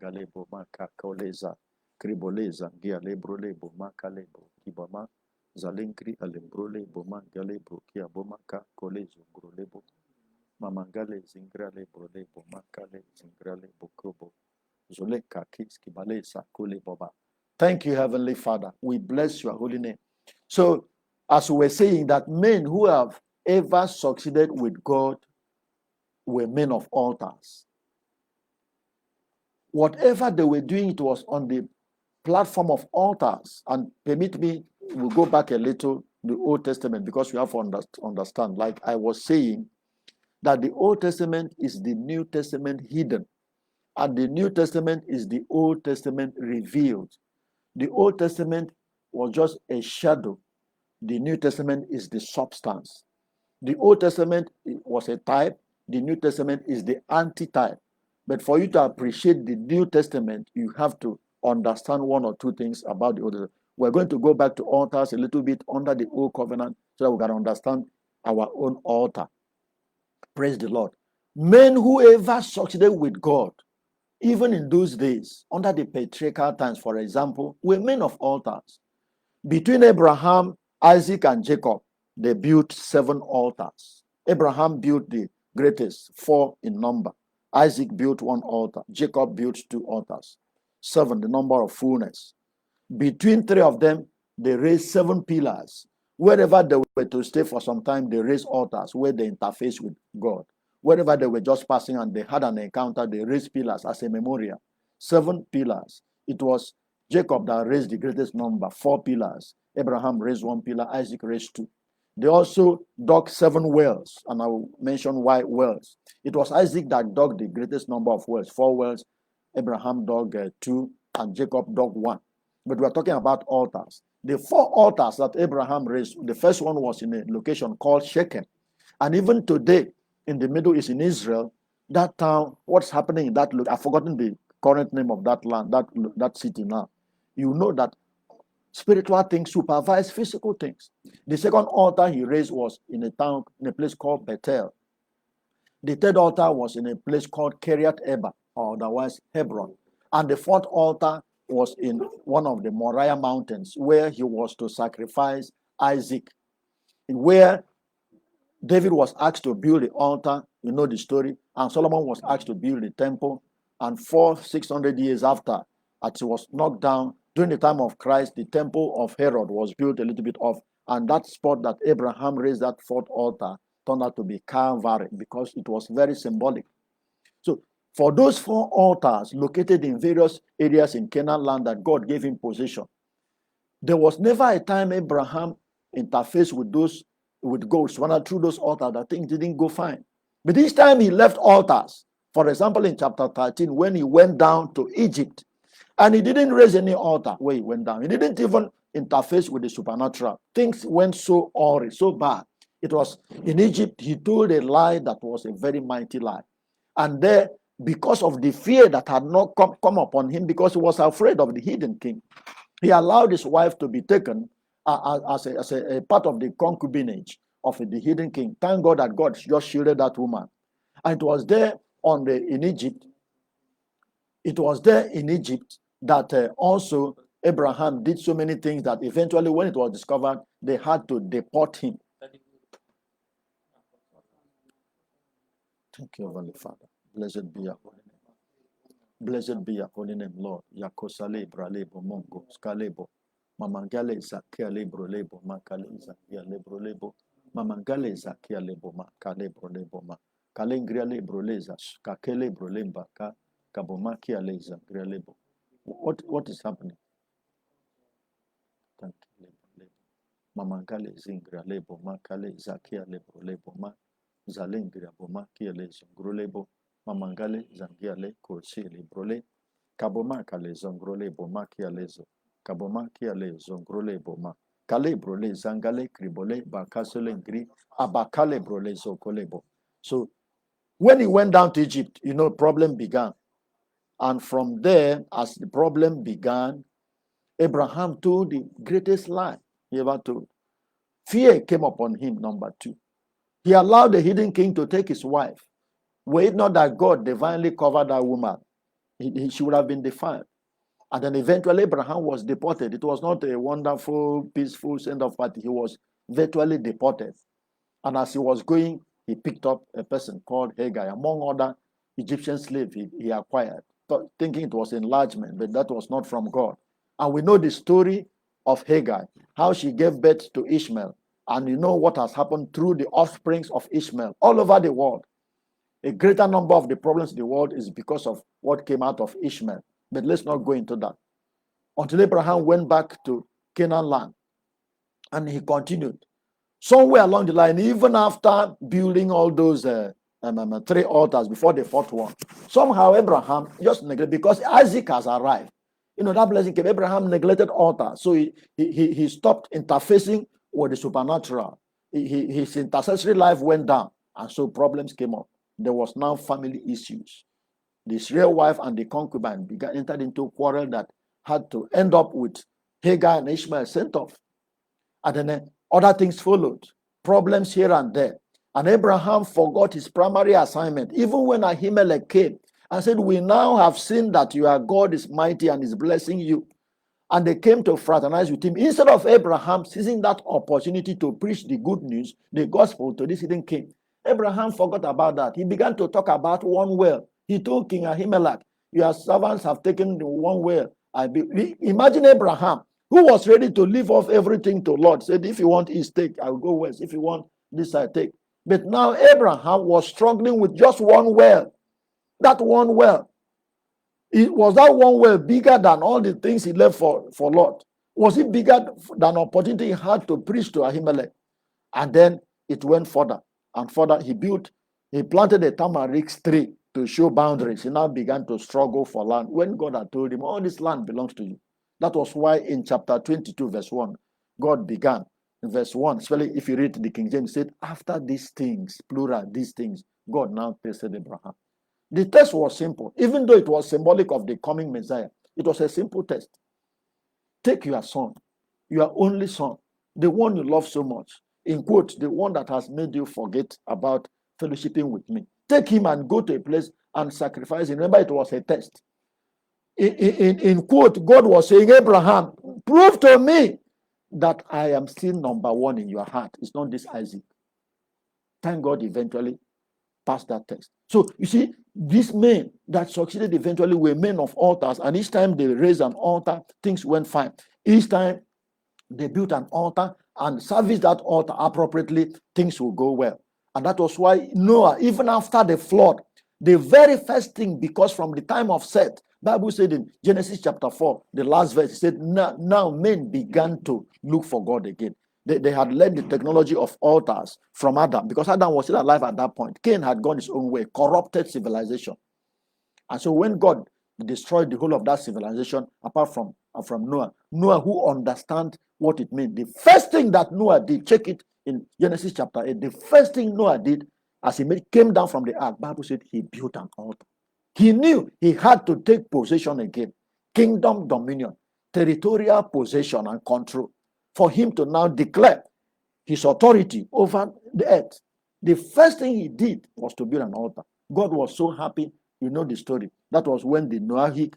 galebo maka koleza kriboleza gia lebro lebo maka lebo kibama zalenkri alembro lebo manga lebo kia bomaka kolezo grolebo mamangale zingra lebo lebo makale zingra lebo krobo zoleka kiski balesa kole boba. Thank you, Heavenly Father. We bless your holy name. So, as we were saying, that men who have ever succeeded with God were men of altars. Whatever they were doing, it was on the platform of altars. And permit me, we'll go back a little, the Old Testament, because we have to understand, like I was saying, that the Old Testament is the New Testament hidden, and the New Testament is the Old Testament revealed. The Old Testament was just a shadow. The New Testament is the substance. The Old Testament was a type. The New Testament is the antitype. But for you to appreciate the New Testament, you have to understand one or two things about the Old Testament. We're going to go back to altars a little bit under the Old Covenant so that we can understand our own altar. Praise the Lord. Men who ever succeeded with God, even in those days, under the patriarchal times, for example, were men of altars. Between Abraham, Isaac, and Jacob, they built 7 altars. Abraham built the greatest, 4 in number. Isaac built 1 altar. Jacob built 2 altars. 7, the number of fullness. Between 3 of them, they raised 7 pillars. Wherever they were to stay for some time, they raised altars where they interface with God. Wherever they were just passing and they had an encounter, they raised pillars as a memorial. 7 pillars. It was Jacob that raised the greatest number, 4 pillars. Abraham raised 1 pillar, Isaac raised 2. They also dug 7 wells, and I will mention why wells. It was Isaac that dug the greatest number of wells, 4 wells. Abraham dug 2, and Jacob dug 1. But we are talking about altars. The 4 altars that Abraham raised, the first one was in a location called Shechem. And even today, in the Middle East, in Israel, that town, what's happening in that, I've forgotten the current name of that land, that city now. You know that spiritual things supervise physical things. The second altar he raised was in a town, in a place called Bethel. The third altar was in a place called Kiryat Eba, or otherwise Hebron. And the fourth altar was in one of the Moriah mountains, where he was to sacrifice Isaac, where David was asked to build the altar, you know the story, and Solomon was asked to build the temple. And 600 years after, as it was knocked down, during the time of Christ, the temple of Herod was built a little bit off, and that spot that Abraham raised that 4th altar turned out to be Calvary, because it was very symbolic. So for those 4 altars located in various areas in Canaan land that God gave him possession, there was never a time Abraham interfaced with God through those altars that things didn't go fine. But each time he left altars, for example, in chapter 13, when he went down to Egypt, and he didn't raise any altar where he went down. He didn't even interface with the supernatural. Things went so awry, so bad. It was in Egypt, he told a lie that was a very mighty lie. And there, because of the fear that had not come upon him, because he was afraid of the hidden king, he allowed his wife to be taken as a part of the concubinage of the hidden king. Thank God that God just shielded that woman. And it was there in Egypt. It was there in Egypt that also Abraham did so many things that eventually, when it was discovered, they had to deport him. Thank you, Heavenly Father. Blessed be your holy name. Blessed be your holy name, Lord. Yakosale bralebo mongo skalebo. Mamangale zakia lebro lebo makale zakia lebro lebo. Mamangale zakia lebo makale bro lebo ma. Kalengria lebro leza kakele bro lemba ka kabomakia leza gria lebo. What is happening? Thank you, lebo. Mamangale zingra lebo makale zakia lebro lebo ma. Zalengria boma kia le zongro mamangale zangia le kursi librole kaboma kale zongro boma kia lezo kaboma kia le zongro boma kale brole zangale kribole bakasole ngri abakale brole zokolebo. So when he went down to Egypt, problem began. And from there, as the problem began, Abraham told the greatest lie he ever told. Fear came upon him, number 2. He allowed the hidden king to take his wife. Were it not that God divinely covered that woman, she would have been defiled. And then eventually Abraham was deported. It was not a wonderful, peaceful send-off party. He was virtually deported. And as he was going, he picked up a person called Hagar, among other Egyptian slaves he acquired, thinking it was enlargement, but that was not from God. And we know the story of Hagar, how she gave birth to Ishmael. And you know what has happened through the offsprings of Ishmael all over the world. A greater number of the problems in the world is because of what came out of Ishmael. But let's not go into that. Until Abraham went back to Canaan land, and he continued. Somewhere along the line, even after building all those 3 altars before the 4th one, somehow Abraham just neglected, because Isaac has arrived. You know, that blessing came. Abraham neglected altar. So he stopped interfacing with the supernatural. His intercessory life went down. And so problems came up. There was now family issues. The Israel wife and the concubine entered into a quarrel that had to end up with Hagar and Ishmael sent off. And then other things followed. Problems here and there. And Abraham forgot his primary assignment. Even when Ahimelech came and said, we now have seen that your God is mighty and is blessing you. And they came to fraternize with him. Instead of Abraham seizing that opportunity to preach the good news, the gospel to this hidden king, Abraham forgot about that. He began to talk about one well. He told King Ahimelech, your servants have taken the one well. Imagine Abraham, who was ready to leave off everything to Lord, said, if you want east, take. I will go west. If you want this, I take. But now Abraham was struggling with just one well. That one well. Was that one well bigger than all the things he left for Lord? Was it bigger than opportunity he had to preach to Ahimelech? And then it went further and further. He planted a tamarisk tree to show boundaries. He now began to struggle for land when God had told him, all this land belongs to you. That was why in chapter 22, verse 1, God began. In verse 1, especially if you read the King James, said, after these things, plural, these things, God now tested Abraham. The test was simple. Even though it was symbolic of the coming Messiah, it was a simple test. Take your son, your only son, the one you love so much, in quote, the one that has made you forget about fellowshipping with me. Take him and go to a place and sacrifice him. Remember, it was a test. In quote, God was saying, Abraham, prove to me that I am still number one in your heart. It's not this Isaac. Thank God eventually passed that test. So you see, these men that succeeded eventually were men of altars, and each time they raised an altar, things went fine. Each time they built an altar and serviced that altar appropriately, things will go well. And that was why Noah, even after the flood, the very first thing, because from the time of Seth, Bible said in Genesis chapter 4, the last verse, it said, now men began to look for God again. They had learned the technology of altars from Adam, because Adam was still alive at that point. Cain had gone his own way, corrupted civilization. And so when God destroyed the whole of that civilization, apart from Noah, who understands what it means, the first thing that Noah did, check it in Genesis chapter 8, the first thing Noah did as he came down from the ark, Bible said he built an altar. He knew he had to take possession again, kingdom dominion, territorial possession and control, for him to now declare his authority over the earth. The first thing he did was to build an altar. God was so happy. You know the story. That was when the Noahic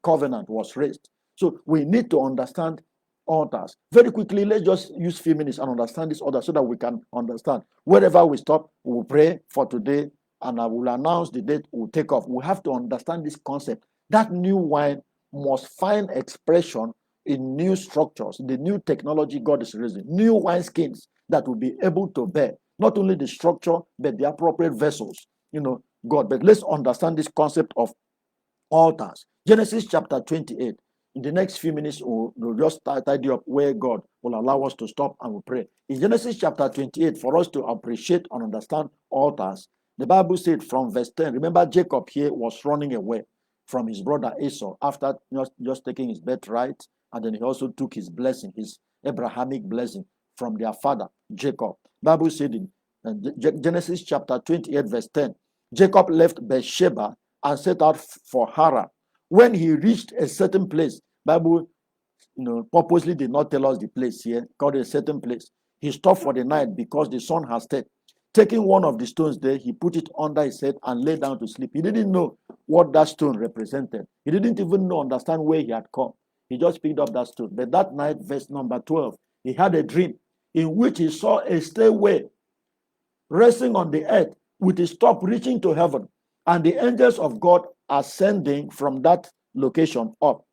covenant was raised. So we need to understand altars. Very quickly, let's just use a few minutes and understand this order so that we can understand. Wherever we stop, we'll pray for today and I will announce the date we'll take off. We have to understand this concept. That new wine must find expression in new structures, the new technology God is raising, new wineskins that will be able to bear not only the structure, but the appropriate vessels, God. But let's understand this concept of altars. Genesis chapter 28. In the next few minutes, we'll just tidy up where God will allow us to stop and we'll pray. In Genesis chapter 28, for us to appreciate and understand altars, the Bible said from verse 10, remember Jacob here was running away from his brother Esau after just taking his birthright, and then he also took his blessing, his Abrahamic blessing from their father, Jacob. Bible said in Genesis chapter 28, verse 10, Jacob left Beersheba and set out for Haran. When he reached a certain place, Bible purposely did not tell us the place here, called a certain place. He stopped for the night because the sun has set. Taking one of the stones there, he put it under his head and lay down to sleep. He didn't know what that stone represented. He didn't even understand where he had come. He just picked up that stone. But that night, verse number 12, he had a dream in which he saw a stairway resting on the earth with its top reaching to heaven, and the angels of God ascending from that location up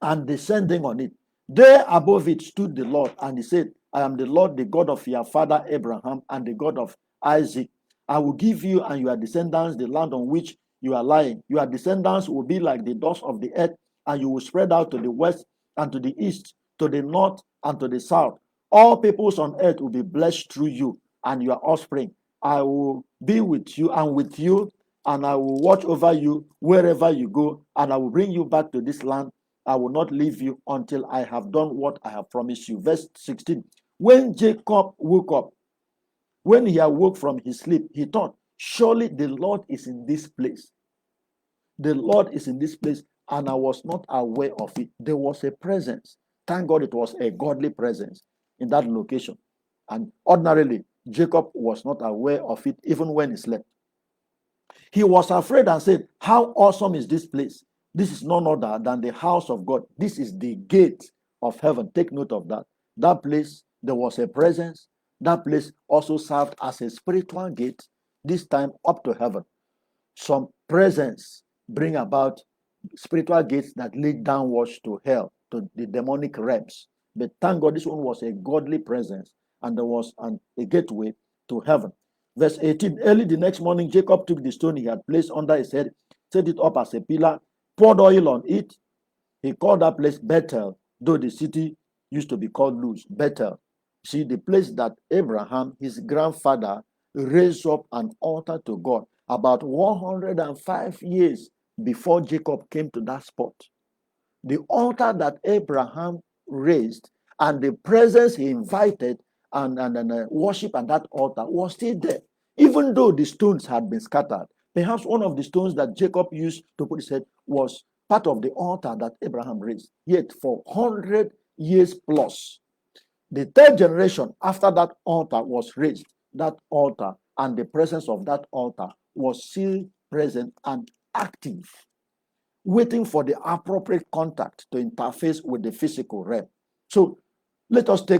and descending on it. There above it stood the Lord, and he said, I am the Lord, the God of your father Abraham and the God of Isaac. I will give you and your descendants the land on which you are lying. Your descendants will be like the dust of the earth, and you will spread out to the west and to the east, to the north and to the south. All peoples on earth will be blessed through you and your offspring. I will be with you and I will watch over you wherever you go, and I will bring you back to this land. I will not leave you until I have done what I have promised you. Verse 16. When Jacob woke up, when he awoke from his sleep, he thought, surely the Lord is in this place. The Lord is in this place, and I was not aware of it. There was a presence. Thank God it was a godly presence in that location. And ordinarily, Jacob was not aware of it even when he slept. He was afraid and said, how awesome is this place? This is none other than the house of God. This is the gate of heaven. Take note of that. That place, there was a presence. That place also served as a spiritual gate, this time up to heaven. Some presence bring about spiritual gates that lead downwards to hell, to the demonic realms. But thank God this one was a godly presence, and there was a gateway to heaven. Verse 18, early the next morning, Jacob took the stone he had placed under his head, set it up as a pillar, poured oil on it. He called that place Bethel, though the city used to be called Luz. Bethel. See, the place that Abraham, his grandfather, raised up an altar to God about 105 years before Jacob came to that spot. The altar that Abraham raised and the presence he invited and worship at that altar was still there, even though the stones had been scattered. Perhaps one of the stones that Jacob used to put his head was part of the altar that Abraham raised. Yet for 100 years plus, the third generation after that altar was raised, that altar and the presence of that altar was still present and active, waiting for the appropriate contact to interface with the physical realm. So let us take